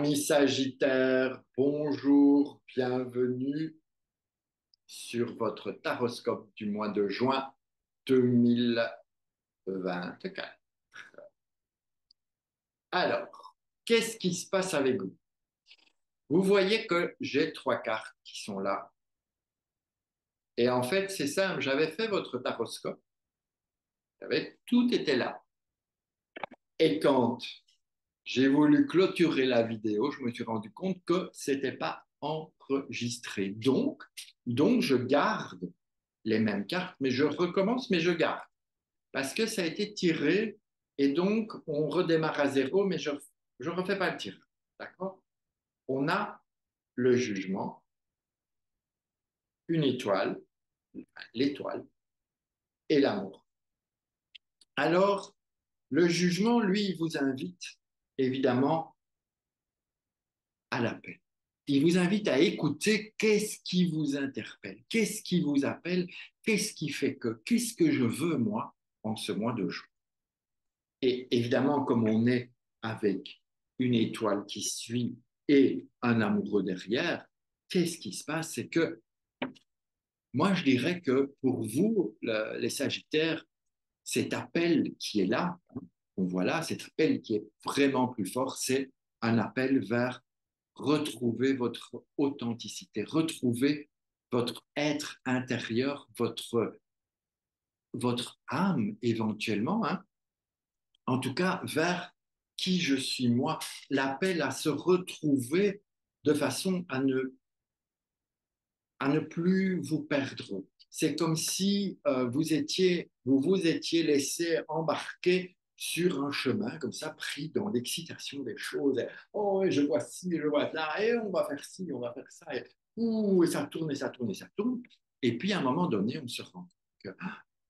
Amis Sagittaires, bonjour, bienvenue sur votre taroscope du mois de juin 2024. Alors, qu'est-ce qui se passe avec vous? Vous voyez que j'ai 3 cartes qui sont là. Et en fait, c'est simple, j'avais fait votre taroscope, tout était là. Et quand j'ai voulu clôturer la vidéo, je me suis rendu compte que ce n'était pas enregistré. Donc, je garde les mêmes cartes, mais je recommence, mais je garde. Parce que ça a été tiré, et donc on redémarre à zéro, mais je ne refais pas le tir. D'accord? On a le jugement, une étoile, l'étoile, et l'amour. Alors, le jugement, lui, il vous invite, évidemment, à la paix. Il vous invite à écouter qu'est-ce qui vous interpelle, qu'est-ce qui vous appelle, qu'est-ce qui fait que, qu'est-ce que je veux, moi, en ce mois de juin. Et évidemment, comme on est avec une étoile qui suit et un amoureux derrière, qu'est-ce qui se passe? C'est que moi, je dirais que pour vous, les Sagittaires, cet appel qui est là, voilà, cet appel qui est vraiment plus fort, c'est un appel vers retrouver votre authenticité, retrouver votre être intérieur, votre âme éventuellement, hein, en tout cas vers qui je suis moi, l'appel à se retrouver de façon à ne plus vous perdre. C'est comme si vous vous étiez laissé embarquer sur un chemin, comme ça, pris dans l'excitation des choses. Et, oh, je vois ci, je vois ça, et on va faire ci, on va faire ça. Et ça tourne, et ça tourne, et ça tourne. Et puis, à un moment donné, on se rend compte que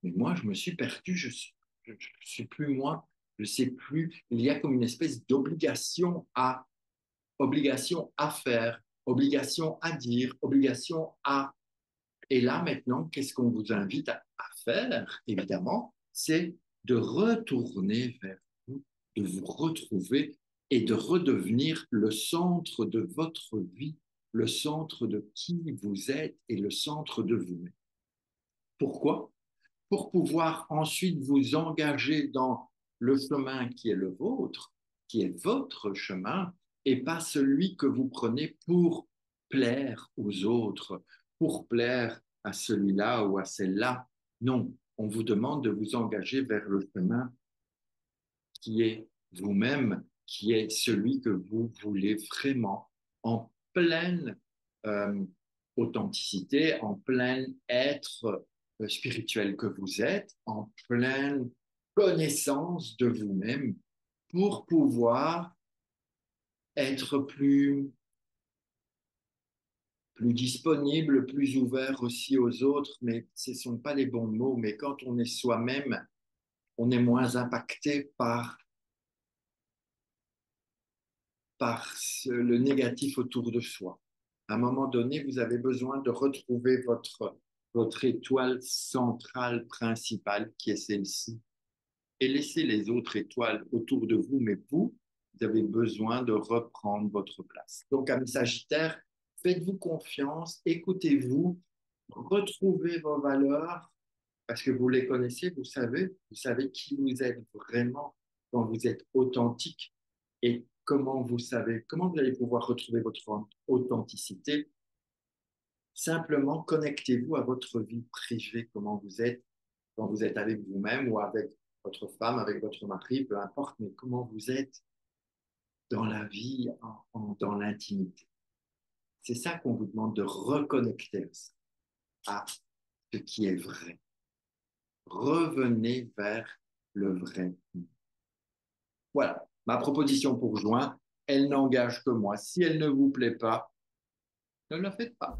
mais moi, je me suis perdu, je suis plus moi, je ne sais plus. Il y a comme une espèce d'obligation à faire, obligation à dire, obligation à... Et là, maintenant, qu'est-ce qu'on vous invite à faire, évidemment, c'est de retourner vers vous, de vous retrouver et de redevenir le centre de votre vie, le centre de qui vous êtes et le centre de vous-même. Pourquoi? Pour pouvoir ensuite vous engager dans le chemin qui est le vôtre, qui est votre chemin, et pas celui que vous prenez pour plaire aux autres, pour plaire à celui-là ou à celle-là. Non, on vous demande de vous engager vers le chemin qui est vous-même, qui est celui que vous voulez vraiment en pleine euh, authenticité, en plein être spirituel que vous êtes, en pleine connaissance de vous-même pour pouvoir être plus disponible, plus ouvert aussi aux autres, mais ce ne sont pas les bons mots, mais quand on est soi-même, on est moins impacté par le négatif autour de soi. À un moment donné, vous avez besoin de retrouver votre étoile centrale principale, qui est celle-ci, et laisser les autres étoiles autour de vous, mais vous avez besoin de reprendre votre place. Donc, amis Sagittaires, faites-vous confiance, écoutez-vous, retrouvez vos valeurs, parce que vous les connaissez, vous savez qui vous êtes vraiment quand vous êtes authentique et comment vous allez pouvoir retrouver votre authenticité. Simplement, connectez-vous à votre vie privée, comment vous êtes quand vous êtes avec vous-même ou avec votre femme, avec votre mari, peu importe, mais comment vous êtes dans la vie, dans l'intimité. C'est ça qu'on vous demande de reconnecter à ce qui est vrai. Revenez vers le vrai. Voilà, ma proposition pour juin, elle n'engage que moi. Si elle ne vous plaît pas, ne la faites pas.